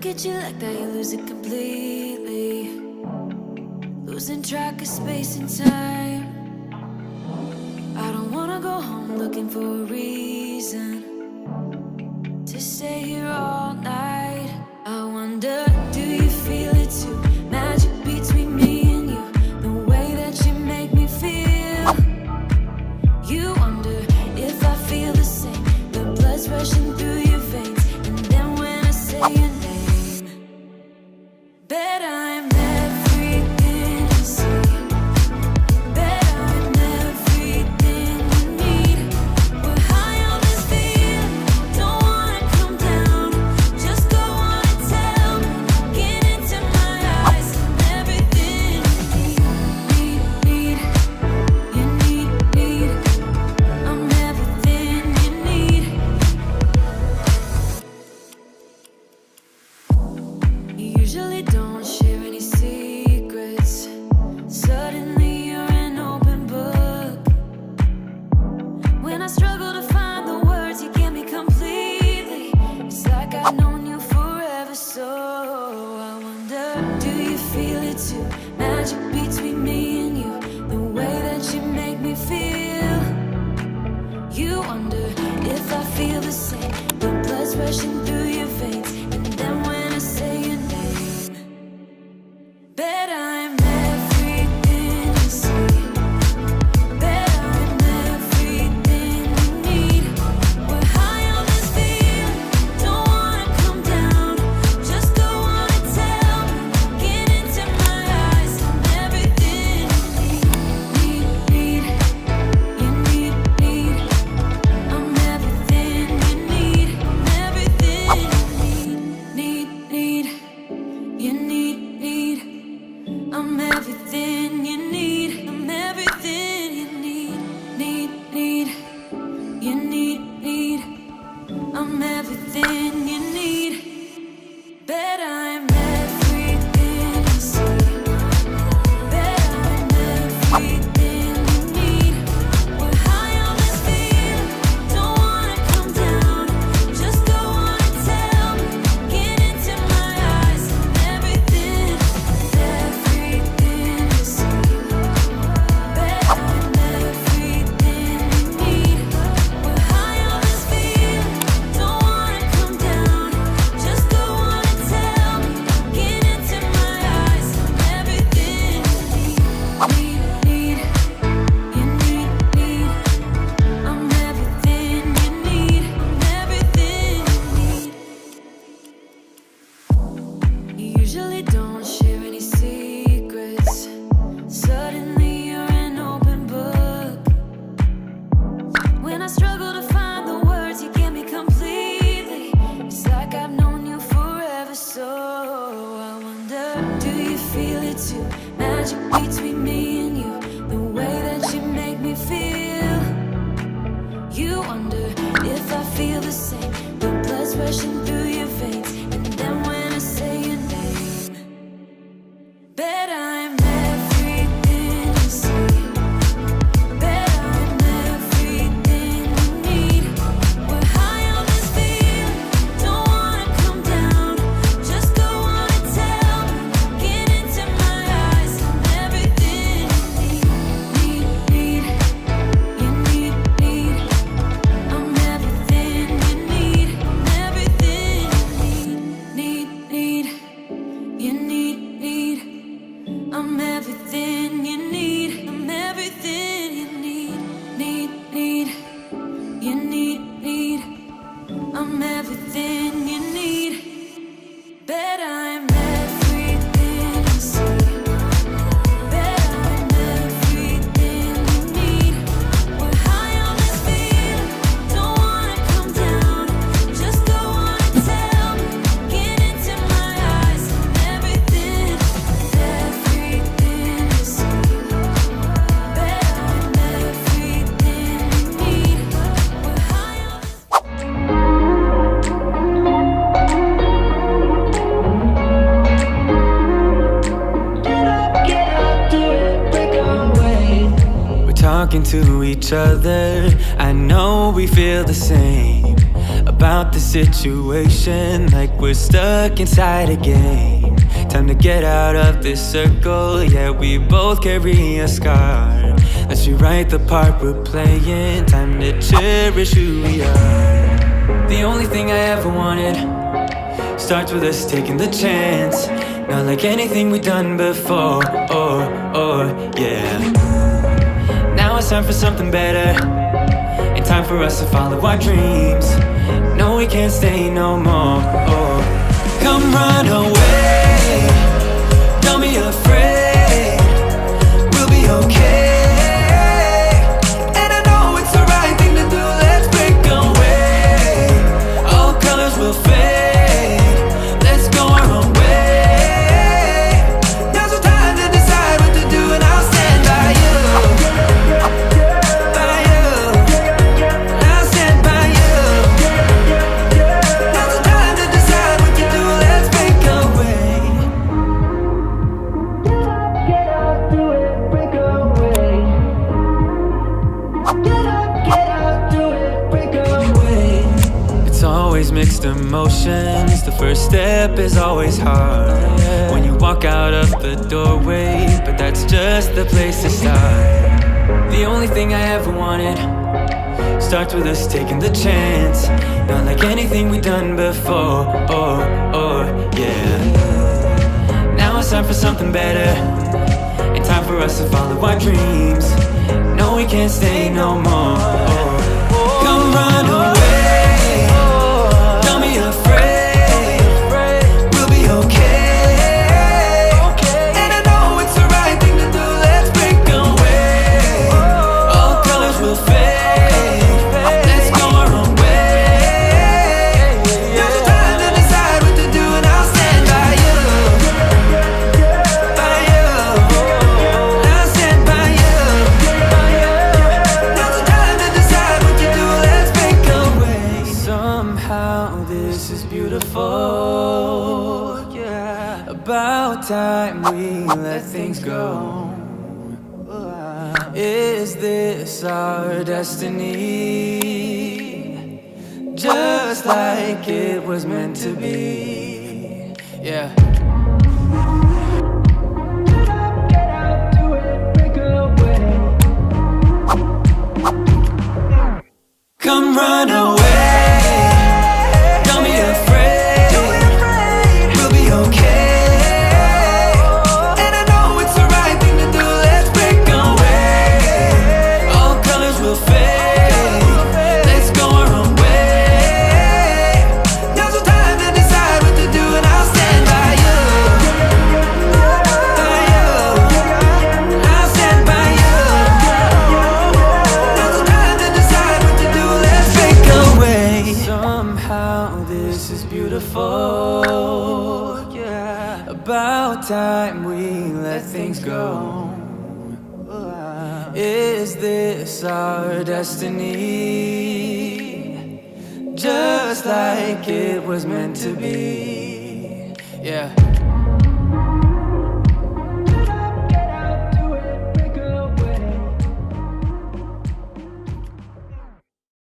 at you like that, you lose it completely. Losing track of space and time. I don't wanna go home looking for a reason to stay here all night. I wonder, do you feel it too? Magic between me and you, the way that you make me feel. You wonder if I feel the same, the blood's rushing through your veins. And then when I say your name, bet I'm everything you see. Bet I'm everything you need. We're high on this feeling, don't wanna come down. Just go on and tell me, get into my eyes. I'm everything you need. I'm everything you need. You usually don't share any secrets. Suddenly you're an open book. When I struggle to find the words, you get me completely. It's like I've known you forever, so I wonder, do you feel it too? Magic between me and you, the way that you make me feel. You wonder if I feel the same, the blood's rushing through your veins. And then when I say your name, bet I'm everything you see. Bet I'm everything you need. We're high on this feeling, don't wanna come down. Just go on and tell me, get into my eyes. I'm everything you need. I'm everything you need. I'm everything you need. I'm everything you need. I'm everything you need. I'm everything you need. Bet I'm everything you see. Bet I'm everything you need. We're high on this feeling, don't wanna come down. Just go on and tell me, get into my eyes. I'm everything you see. Bet I'm everything you need. We're high on this feeling, don't wanna come down. Just go on and tell me, get into my eyes. I'm everything you need. I'm everything you need. I'm everything you need. You usually don't share any secrets. Suddenly you're an open book. When I struggle to find the words, you get me completely. It's like I've known you forever, so I wonder, do you feel it too? Magic between me and you, the way that you make me feel. You wonder if I feel the same, the blood's rushing through your veins. And then when I say your name, bet I'm everything you see. Bet I'm everything you need. We're high on this feeling, don't wanna come down. Just go on and tell me, get into my eyes. I'm everything you need. I'm everything you need. I'm everything you need. I'm everything you need. I'm everything you need. I'm everything you need. Bet I'm everything you see. Bet I'm everything you need. We're high on this feeling, don't wanna come down. Just go on and tell me, get into my eyes. I'm everything you see. Bet I'm everything you need. We're high on this. Talking to each other, I know we feel the same, about the situation, like we're stuck inside a game. Time to get out of this circle, yeah, we both carry a scar. Let's rewrite the part we're playing, time to cherish who we are. The only thing I ever wanted starts with us taking the chance. Not like anything we've done before, yeah. Now it's time for something better, and time for us to follow our dreams. No, we can't stay no more. Come run away, don't be afraid, we'll be okay. And I know it's the right thing to do, let's break away. All colors will fade, let's go our own way. Now's the time to decide what to do, and I'll stand by you. By you, I'll stand by you. Now's the time to decide what to do, let's break away. Get up, do it, break away. Get up, do it, break away. It's always mixed emotions, the first step is always hard. When you walk out of the doorway, but that's just the place to start. The only thing I ever wanted starts with us taking the chance. Not like anything we've done before, yeah. Now it's time for something better, and time for us to follow our dreams. No, we can't stay no more. Come run away, don't be afraid, we'll be okay. And I know it's the right thing to do, let's break away. All colors will fade, let's go our own way. Now's the time to decide what to do, and I'll stand by you. By you, I'll stand by you. Now's the time to decide what to do, let's break away. Somehow this is beautiful, yeah. About time we let things go. Is this our destiny? Just like it was meant to be, yeah. Get out, do it, break away. Come run away, don't be afraid, we'll be okay. And I know it's the right thing to do, let's break away. All colors will fade, let's go our own way. Now's the time to decide what to do, and I'll stand by you. By you, I'll stand by you. Now's the time to decide what to do, let's break away. Somehow this is beautiful, yeah. About time we let things go. Is this our destiny? Just like it was meant to be, yeah.